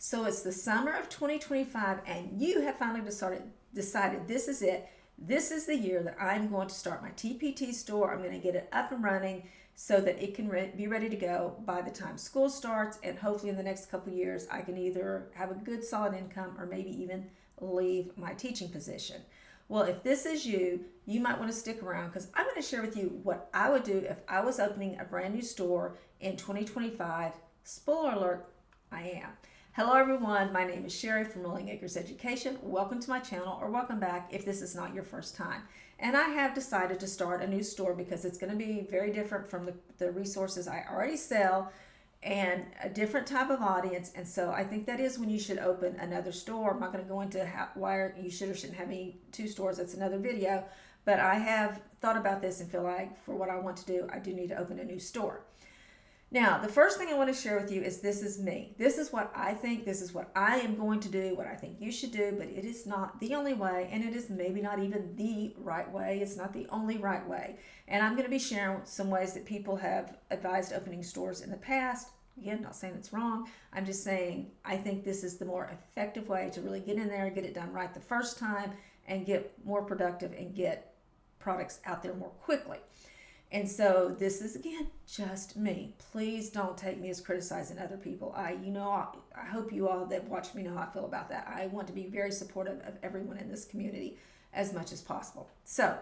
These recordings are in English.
So it's the summer of 2025, and you have finally decided this is it. This is the year that I'm going to start my TPT store. I'm going to get it up and running so that it can be ready to go by the time school starts, and hopefully in the next couple of years I can either have a good solid income or maybe even leave my teaching position. Well, if this is you, you might want to stick around because I'm going to share with you what I would do if I was opening a brand new store in 2025. Spoiler alert, I am. Hello everyone, my name is Sherry from Rolling Acres Education. Welcome to my channel, or welcome back if this is not your first time. And I have decided to start a new store because it's going to be very different from the resources I already sell, and a different type of audience. And so I think that is when you should open another store. I'm not going to go into why you should or shouldn't have two stores. That's another video. But I have thought about this and feel like for what I want to do, I do need to open a new store. Now, the first thing I want to share with you is this is me. This is what I think. This is what I am going to do, what I think you should do, but it is not the only way, and it is maybe not even the right way. It's not the only right way. And I'm going to be sharing some ways that people have advised opening stores in the past. Again, not saying it's wrong. I'm just saying I think this is the more effective way to really get in there, get it done right the first time, and get more productive and get products out there more quickly. And so this is, again, just me. Please don't take me as criticizing other people. I hope you all that watch me know how I feel about that. I want to be very supportive of everyone in this community as much as possible. So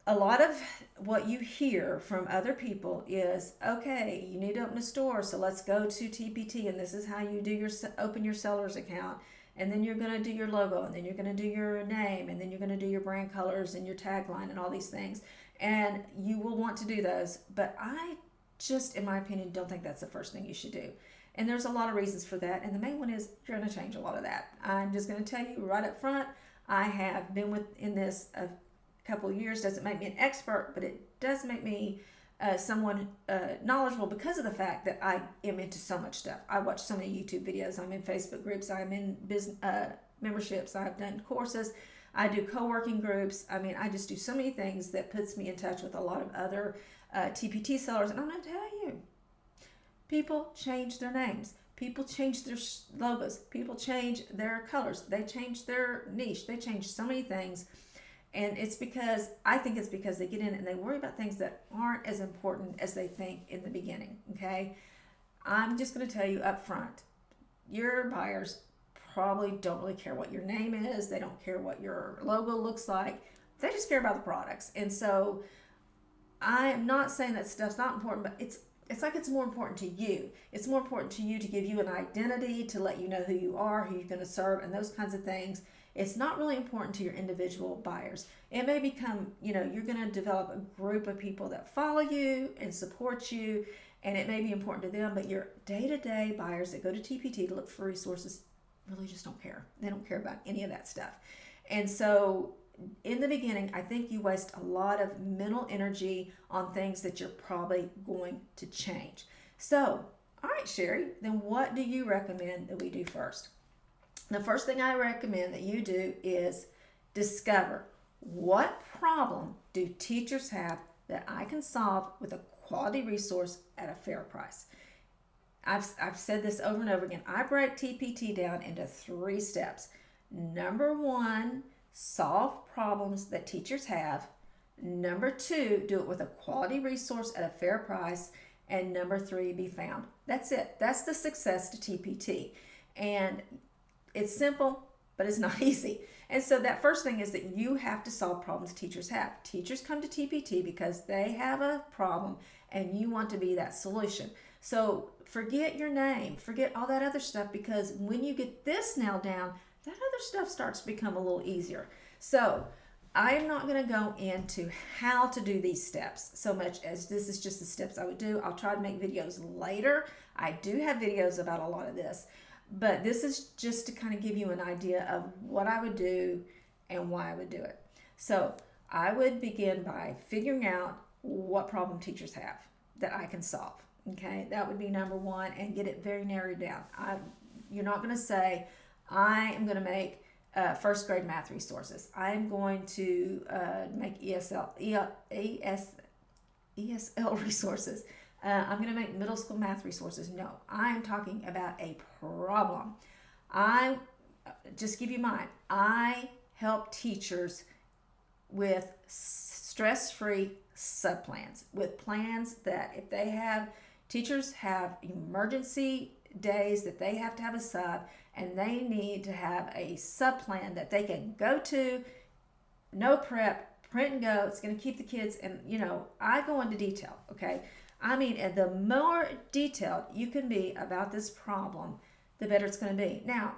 a lot of what you hear from other people is, okay, you need to open a store, so let's go to TPT, and this is how you do open your seller's account. And then you're going to do your logo, and then you're going to do your name, and then you're going to do your brand colors and your tagline and all these things. And you will want to do those, but I just, in my opinion, don't think that's the first thing you should do. And there's a lot of reasons for that, and the main one is you're going to change a lot of that. I'm just going to tell you right up front, I have been in this a couple of years. Doesn't make me an expert, but it does make me someone knowledgeable because of the fact that I am into so much stuff. I watch so many YouTube videos. I'm in Facebook groups. I'm in business memberships. I've done courses. I do co-working groups. I mean, I just do so many things that puts me in touch with a lot of other TPT sellers. And I'm going to tell you, people change their names. People change their logos. People change their colors. They change their niche. They change so many things. And I think it's because they get in and they worry about things that aren't as important as they think in the beginning, okay? I'm just going to tell you up front, your buyers probably don't really care what your name is. They don't care what your logo looks like. They just care about the products. And so I'm not saying that stuff's not important, but it's like it's more important to you. It's more important to you to give you an identity, to let you know who you are, who you're going to serve, and those kinds of things. It's not really important to your individual buyers. It may become, you're going to develop a group of people that follow you and support you, and it may be important to them, but your day-to-day buyers that go to TPT to look for resources really just don't care. They don't care about any of that stuff. And so in the beginning, I think you waste a lot of mental energy on things that you're probably going to change. So, all right, Sherry, then what do you recommend that we do first? The first thing I recommend that you do is discover what problem do teachers have that I can solve with a quality resource at a fair price. I've said this over and over again. I break TPT down into 3 steps. Number 1, solve problems that teachers have. Number 2, do it with a quality resource at a fair price. And number 3, be found. That's it. That's the success to TPT. And it's simple, but it's not easy. And so that first thing is that you have to solve problems teachers have. Teachers come to TPT because they have a problem and you want to be that solution. So forget your name, forget all that other stuff, because when you get this nailed down, that other stuff starts to become a little easier. So I am not going to go into how to do these steps so much as this is just the steps I would do. I'll try to make videos later. I do have videos about a lot of this, but this is just to kind of give you an idea of what I would do and why I would do it. So I would begin by figuring out what problem teachers have that I can solve. Okay, that would be number 1, and get it very narrowed down. You're not going to say, I am going to make first grade math resources. I'm going to make ESL resources. I'm going to make middle school math resources. No, I'm talking about a problem. I just give you mine. I help teachers with stress-free subplans, with plans that if they have, teachers have emergency days that they have to have a sub, and they need to have a sub plan that they can go to, no prep, print and go. It's going to keep the kids, and I go into detail, okay? I mean, and the more detailed you can be about this problem, the better it's going to be. Now,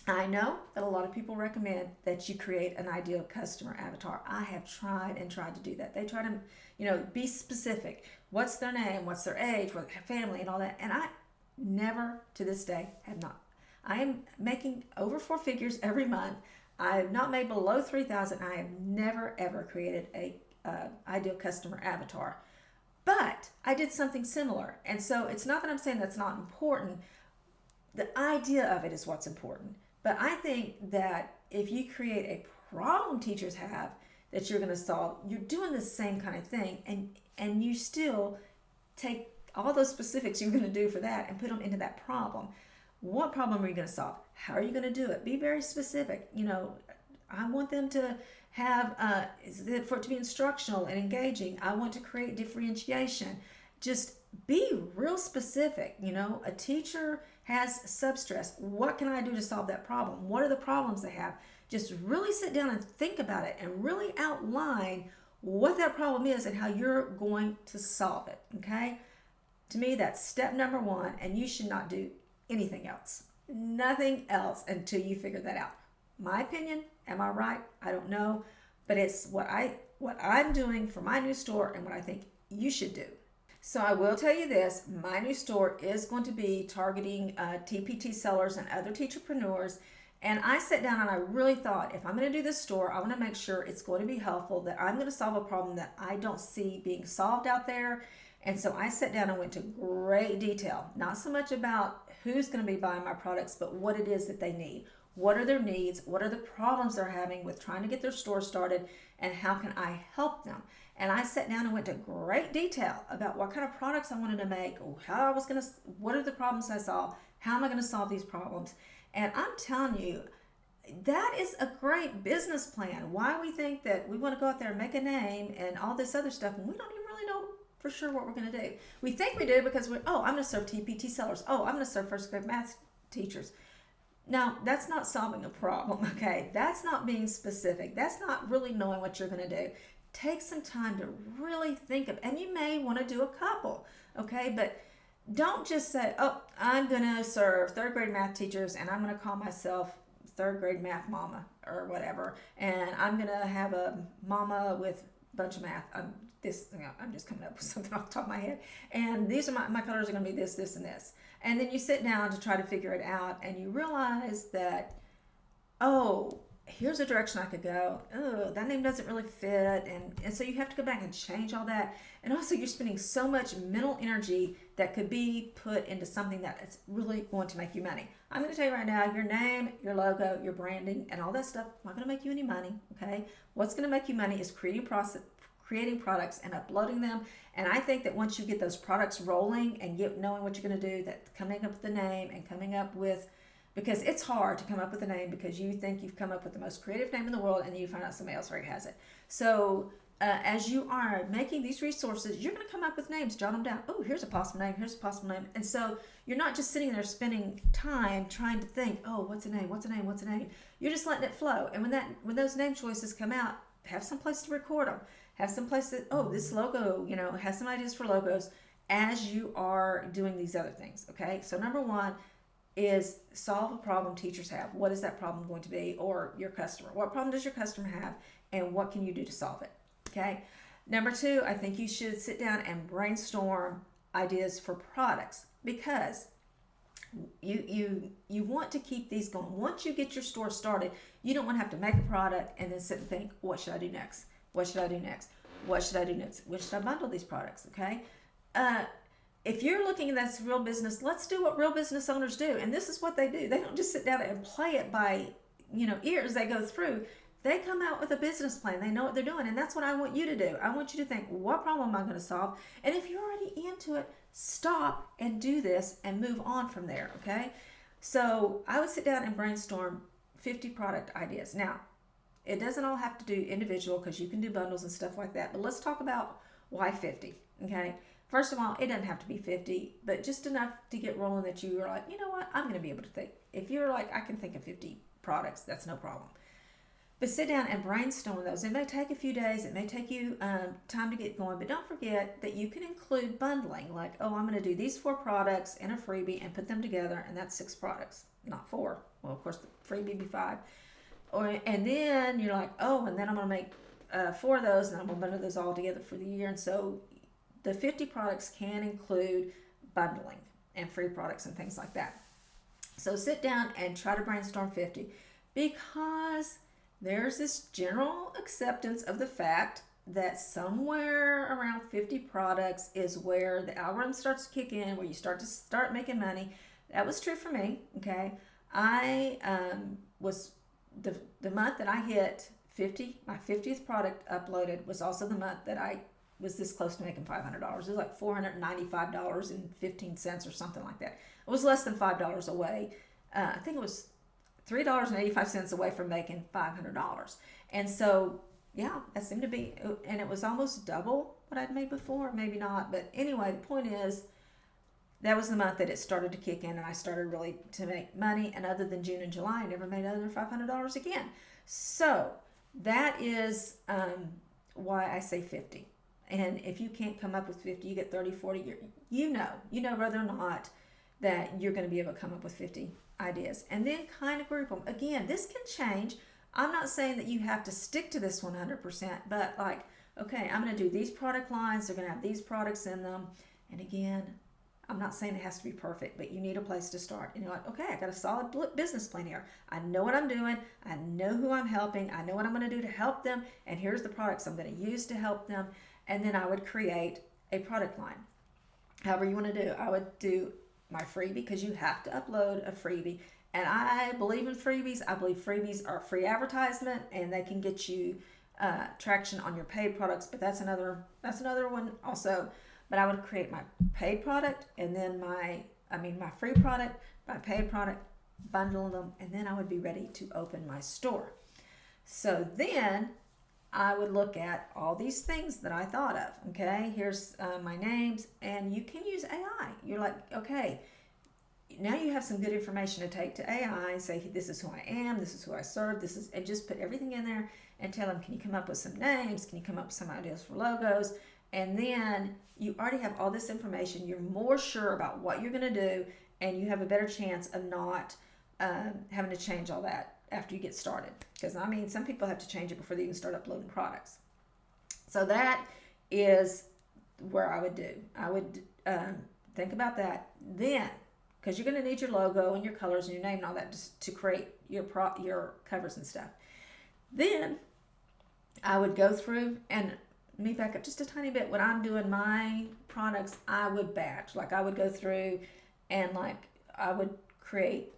I know that a lot of people recommend that you create an ideal customer avatar. I have tried and tried to do that. They try to, be specific. What's their name? What's their age? What their family and all that. And I never, to this day, have not. I am making over 4 figures every month. I have not made below 3,000. I have never ever created a ideal customer avatar. But I did something similar. And so it's not that I'm saying that's not important. The idea of it is what's important. But I think that if you create a problem teachers have that you're going to solve, you're doing the same kind of thing, and you still take all those specifics you're going to do for that and put them into that problem. What problem are you going to solve? How are you going to do it? Be very specific. I want them to have, for it to be instructional and engaging. I want to create differentiation. Just be real specific. A teacher has substress. What can I do to solve that problem? What are the problems they have? Just really sit down and think about it and really outline what that problem is and how you're going to solve it, okay? To me, that's step number 1, and you should not do anything else. Nothing else until you figure that out. My opinion, am I right? I don't know, but it's what I'm doing for my new store and what I think you should do. So I will tell you this, my new store is going to be targeting TPT sellers and other teacherpreneurs. And I sat down and I really thought, if I'm going to do this store, I want to make sure it's going to be helpful, that I'm going to solve a problem that I don't see being solved out there. And so I sat down and went to great detail, not so much about who's going to be buying my products, but what it is that they need. What are their needs? What are the problems they're having with trying to get their store started? And how can I help them? And I sat down and went to great detail about what kind of products I wanted to make, what are the problems I saw, how am I going to solve these problems? And I'm telling you, that is a great business plan. Why we think that we want to go out there and make a name and all this other stuff, and we don't even really know for sure what we're going to do. We think we do because I'm going to serve TPT sellers. I'm going to serve first grade math teachers. Now, that's not solving a problem, okay? That's not being specific. That's not really knowing what you're going to do. Take some time to really think of, and you may want to do a couple, okay? But don't just say, I'm going to serve third grade math teachers and I'm going to call myself third grade math mama or whatever. And I'm going to have a mama with a bunch of math. I'm just coming up with something off the top of my head. And these are my colors are going to be this, this, and this. And then you sit down to try to figure it out and you realize that, here's a direction I could go. That name doesn't really fit. And so you have to go back and change all that. And also you're spending so much mental energy that could be put into something that is really going to make you money. I'm going to tell you right now, your name, your logo, your branding, and all that stuff not going to make you any money, okay? What's going to make you money is creating products and uploading them. And I think that once you get those products rolling and knowing what you're going to do, that coming up with the name and coming up with, because it's hard to come up with a name because you think you've come up with the most creative name in the world and then you find out somebody else already has it. So as you are making these resources, you're going to come up with names, jot them down. Here's a possible name, here's a possible name. And so you're not just sitting there spending time trying to think, what's a name, what's a name, what's a name. You're just letting it flow. And when those name choices come out, have some place to record them. Have some place that, this logo, have some ideas for logos as you are doing these other things, okay? So number 1 is solve a problem teachers have. What is that problem going to be? Or your customer. What problem does your customer have? And what can you do to solve it? Okay. Number 2, I think you should sit down and brainstorm ideas for products, because you want to keep these going. Once you get your store started, you don't want to have to make a product and then sit and think, what should I do next? What should I do next? What should I do next? When should I bundle these products? Okay. If you're looking at this real business, let's do what real business owners do. And this is what they do. They don't just sit down and play it by, ears. They go through. They come out with a business plan. They know what they're doing. And that's what I want you to do. I want you to think, what problem am I going to solve? And if you're already into it, stop and do this and move on from there, okay? So I would sit down and brainstorm 50 product ideas. Now, it doesn't all have to do individual because you can do bundles and stuff like that. But let's talk about why 50, okay? First of all, it doesn't have to be 50, but just enough to get rolling that you are like, you know what, I'm going to be able to think. If you're like, I can think of 50 products, that's no problem. But sit down and brainstorm those. It may take a few days. It may take you time to get going. But don't forget that you can include bundling. Like, oh, I'm going to do these 4 products and a freebie and put them together. And that's 6 products, not 4. Well, of course, the freebie would be 5. And then you're like, oh, and then I'm going to make 4 of those. And I'm going to bundle those all together for the year. And so the 50 products can include bundling and free products and things like that. So sit down and try to brainstorm 50 because there's this general acceptance of the fact that somewhere around 50 products is where the algorithm starts to kick in, where you start making money. That was true for me, okay? I was, the month that I hit 50, my 50th product uploaded was also the month that I was this close to making $500. It was like $495.15 or something like that. It was less than $5 away. I think it was $3.85 away from making $500. And so, yeah, that seemed to be, and it was almost double what I'd made before, maybe not. But anyway, the point is, that was the month that it started to kick in and I started really to make money. And other than June and July, I never made another $500 again. So that is why I say 50. And if you can't come up with 50, you get 30, 40, you know whether or not that you're going to be able to come up with 50 ideas. And then kind of group them. Again, this can change. I'm not saying that you have to stick to this 100%, but like, okay, I'm going to do these product lines. They're going to have these products in them. And again, I'm not saying it has to be perfect, but you need a place to start. And you're like, okay, I got a solid business plan here. I know what I'm doing. I know who I'm helping. I know what I'm going to do to help them. And here's the products I'm going to use to help them. And then I would create a product line. However you want to do. I would do my freebie because you have to upload a freebie. And I believe in freebies. I believe freebies are free advertisement and they can get you traction on your paid products. But that's another one also. But I would create my paid product and then my free product, my paid product, bundle them, and then I would be ready to open my store. So then I would look at all these things that I thought of. Okay, here's my names, and you can use AI. You're like, okay, now you have some good information to take to AI and say, this is who I am, this is who I serve, and just put everything in there and tell them, can you come up with some names? Can you come up with some ideas for logos? And then you already have all this information. You're more sure about what you're going to do, and you have a better chance of not having to change all that after you get started. Because, some people have to change it before they even start uploading products. So that is where I would do. I would think about that. Then, because you're going to need your logo and your colors and your name and all that just to create your covers and stuff. Then I would go through and let me back up just a tiny bit. When I'm doing my products, I would batch. Like I would go through and I would create,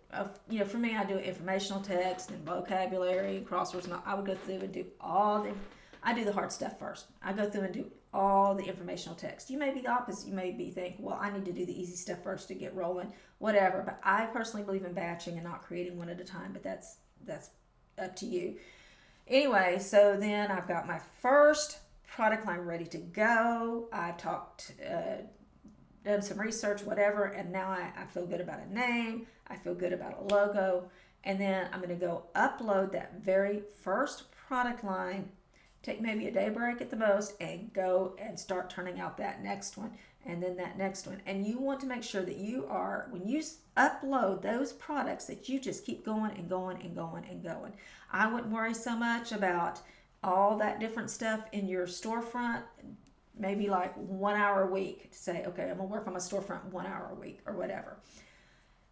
for me, I do informational text and vocabulary, crosswords, and I would go through and do I do the hard stuff first. I go through and do all the informational text. You may be the opposite. You may be thinking, well, I need to do the easy stuff first to get rolling, whatever. But I personally believe in batching and not creating one at a time, but that's up to you. Anyway, so then I've got my first product line ready to go. I've done some research, whatever, and now I feel good about a name. I feel good about a logo. And then I'm going to go upload that very first product line, take maybe a day break at the most, and go and start turning out that next one, and then that next one. And you want to make sure that when you upload those products, that you just keep going and going and going and going. I wouldn't worry so much about all that different stuff in your storefront, maybe like 1 hour a week to say, okay, I'm gonna work on my storefront 1 hour a week or whatever.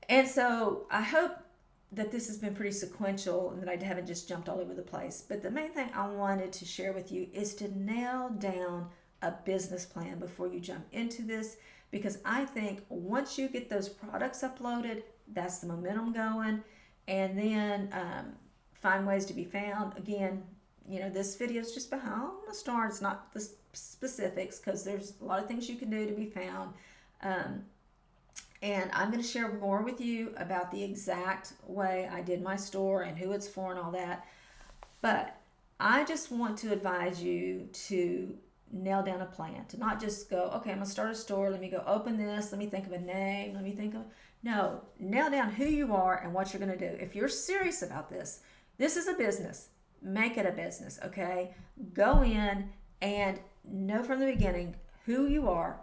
And so I hope that this has been pretty sequential and that I haven't just jumped all over the place. But the main thing I wanted to share with you is to nail down a business plan before you jump into this, because I think once you get those products uploaded, that's the momentum going. And then find ways to be found. Again, this video is just behind the start. It's not the specifics because there's a lot of things you can do to be found. And I'm going to share more with you about the exact way I did my store and who it's for and all that. But I just want to advise you to nail down a plan, to not just go, okay, I'm going to start a store. Let me go open this. Let me think of a name. No, nail down who you are and what you're going to do. If you're serious about this, this is a business. Make it a business, okay? Go in and know from the beginning who you are,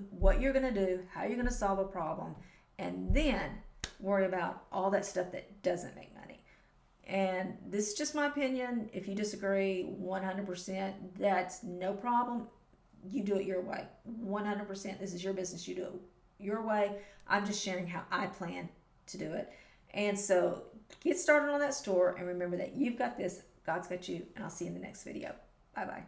what you're going to do, how you're going to solve a problem, and then worry about all that stuff that doesn't make money. And this is just my opinion. If you disagree 100%, that's no problem. You do it your way. 100%. This is your business. You do it your way. I'm just sharing how I plan to do it. And so get started on that store and remember that you've got this, God's got you, and I'll see you in the next video. Bye-bye.